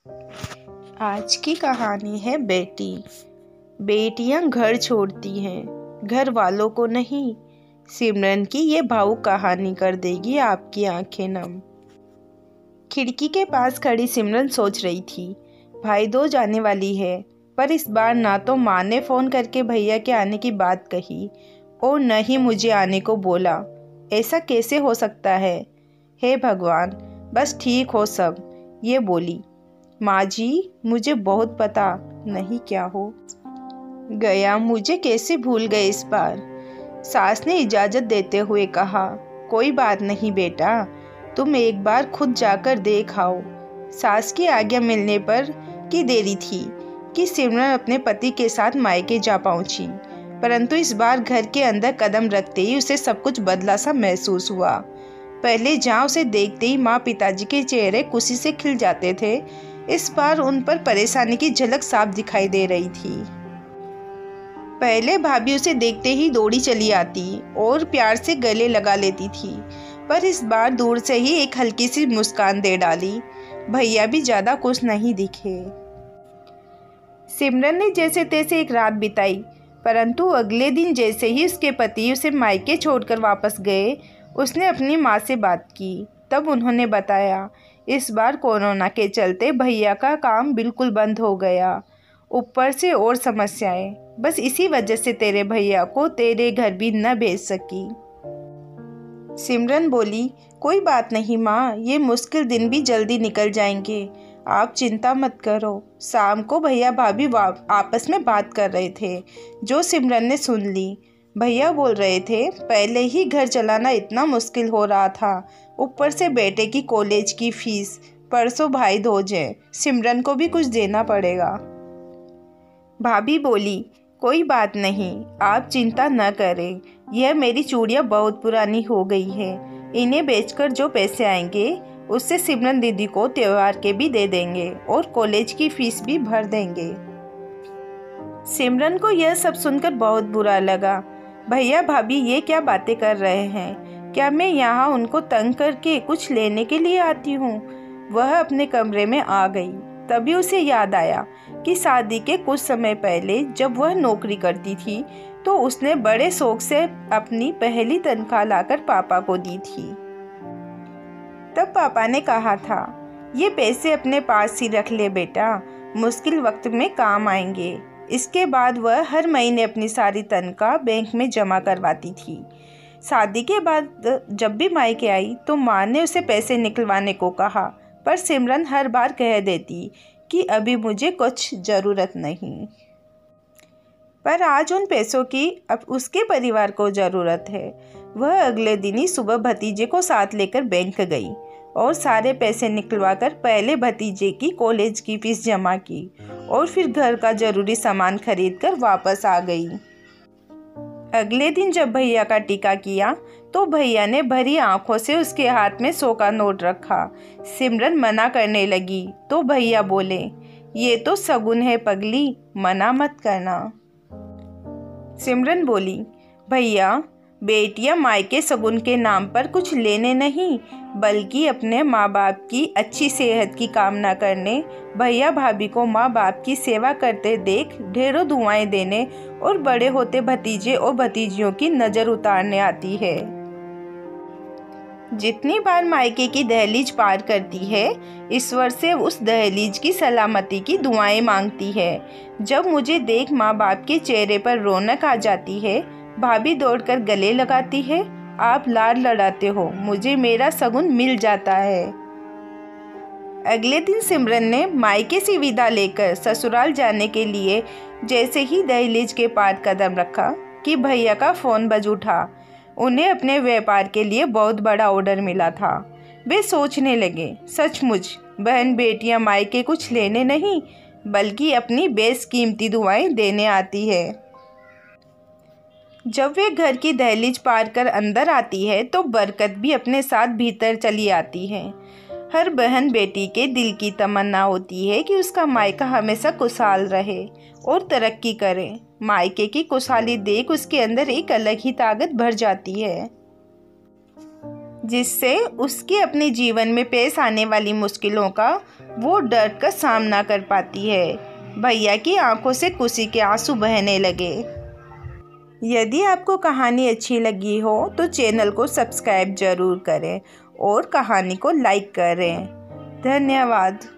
आज की कहानी है बेटी। बेटियां घर छोड़ती हैं, घर वालों को नहीं। सिमरन की ये भावुक कहानी कर देगी आपकी आंखें नम। खिड़की के पास खड़ी सिमरन सोच रही थी, भाई दूज आने वाली है, पर इस बार ना तो माँ ने फ़ोन करके भैया के आने की बात कही और न ही मुझे आने को बोला। ऐसा कैसे हो सकता है? हे भगवान, बस ठीक हो सब। ये बोली। माँ जी, मुझे बहुत पता नहीं क्या हो गया, मुझे कैसे भूल गए इस बार। सास ने इजाज़त देते हुए कहा, कोई बात नहीं बेटा, तुम एक बार खुद जाकर देख आओ। सास की आज्ञा मिलने पर की देरी थी कि सिमरन अपने पति के साथ मायके जा पहुंची, परंतु इस बार घर के अंदर कदम रखते ही उसे सब कुछ बदला सा महसूस हुआ। पहले जहाँ उसे देखते ही माँ पिताजी के चेहरे खुशी से खिल जाते थे, इस बार उन पर परेशानी की झलक साफ दिखाई दे रही थी। पहले भाभी उसे देखते ही दौड़ी चली आती और प्यार से गले लगा लेती थी, पर इस बार दूर से ही एक हल्की सी मुस्कान दे डाली। भैया भी ज़्यादा खुश नहीं दिखे। सिमरन ने जैसे तैसे एक रात बिताई, परंतु अगले दिन जैसे ही उसके पति उसे मायके छोड़कर वापस गए, उसने अपनी माँ से बात की। तब उन्होंने बताया, इस बार कोरोना के चलते भैया का काम बिल्कुल बंद हो गया, ऊपर से और समस्याएं। बस इसी वजह से तेरे भैया को तेरे घर भी न भेज सकी। सिमरन बोली, कोई बात नहीं माँ, ये मुश्किल दिन भी जल्दी निकल जाएंगे, आप चिंता मत करो। शाम को भैया भाभी आपस में बात कर रहे थे, जो सिमरन ने सुन ली। भैया बोल रहे थे, पहले ही घर चलाना इतना मुश्किल हो रहा था, ऊपर से बेटे की कॉलेज की फीस, परसों भाई दूज है, सिमरन को भी कुछ देना पड़ेगा। भाभी बोली, कोई बात नहीं, आप चिंता न करें, यह मेरी चूड़ियाँ बहुत पुरानी हो गई है, इन्हें बेचकर जो पैसे आएंगे उससे सिमरन दीदी को त्योहार के भी दे देंगे और कॉलेज की फीस भी भर देंगे। सिमरन को यह सब सुनकर बहुत बुरा लगा। भैया भाभी ये क्या बातें कर रहे हैं? क्या मैं यहाँ उनको तंग करके कुछ लेने के लिए आती हूँ? वह अपने कमरे में आ गई। तभी उसे याद आया कि शादी के कुछ समय पहले जब वह नौकरी करती थी तो उसने बड़े शौक से अपनी पहली तनख्वाह लाकर पापा को दी थी। तब पापा ने कहा था, ये पैसे अपने पास ही रख ले बेटा, मुश्किल वक्त में काम आएंगे। इसके बाद वह हर महीने अपनी सारी तनख्वाह बैंक में जमा करवाती थी। शादी के बाद जब भी मायके आई तो माँ ने उसे पैसे निकलवाने को कहा, पर सिमरन हर बार कह देती कि अभी मुझे कुछ ज़रूरत नहीं। पर आज उन पैसों की अब उसके परिवार को ज़रूरत है। वह अगले दिन ही सुबह भतीजे को साथ लेकर बैंक गई और सारे पैसे निकलवाकर पहले भतीजे की कॉलेज की फीस जमा की और फिर घर का ज़रूरी सामान खरीदकर वापस आ गई। अगले दिन जब भैया का टीका किया तो भैया ने भरी आंखों से उसके हाथ में 100 का नोट रखा। सिमरन मना करने लगी तो भैया बोले, ये तो शगुन है पगली, मना मत करना। सिमरन बोली, भैया, बेटियां मायके शगुन के नाम पर कुछ लेने नहीं बल्कि अपने माँ बाप की अच्छी सेहत की कामना करने, भैया भाभी को माँ बाप की सेवा करते देख ढेरों दुआएं देने और बड़े होते भतीजे और भतीजियों की नज़र उतारने आती है। जितनी बार मायके की दहलीज पार करती है, ईश्वर से उस दहलीज की सलामती की दुआएं मांगती है। जब मुझे देख माँ बाप के चेहरे पर रौनक आ जाती है, भाभी दौड़कर गले लगाती है, आप लाड लड़ाते हो, मुझे मेरा शगुन मिल जाता है। अगले दिन सिमरन ने मायके से विदा लेकर ससुराल जाने के लिए जैसे ही दहलीज के पार कदम रखा कि भैया का फ़ोन बज उठा। उन्हें अपने व्यापार के लिए बहुत बड़ा ऑर्डर मिला था। वे सोचने लगे, सचमुच बहन बेटियां मायके कुछ लेने नहीं बल्कि अपनी बेशकीमती दुआएं देने आती है। जब वे घर की दहलीज पार कर अंदर आती है तो बरकत भी अपने साथ भीतर चली आती है। हर बहन बेटी के दिल की तमन्ना होती है कि उसका मायका हमेशा खुशहाल रहे और तरक्की करे। मायके की खुशहाली देख उसके अंदर एक अलग ही ताकत भर जाती है। जिससे उसके अपने जीवन में पेश आने वाली मुश्किलों का वो डर कर सामना कर पाती है। भैया की आंखों से खुशी के आंसू बहने लगे। यदि आपको कहानी अच्छी लगी हो तो चैनल को सब्सक्राइब ज़रूर करें और कहानी को लाइक करें। धन्यवाद।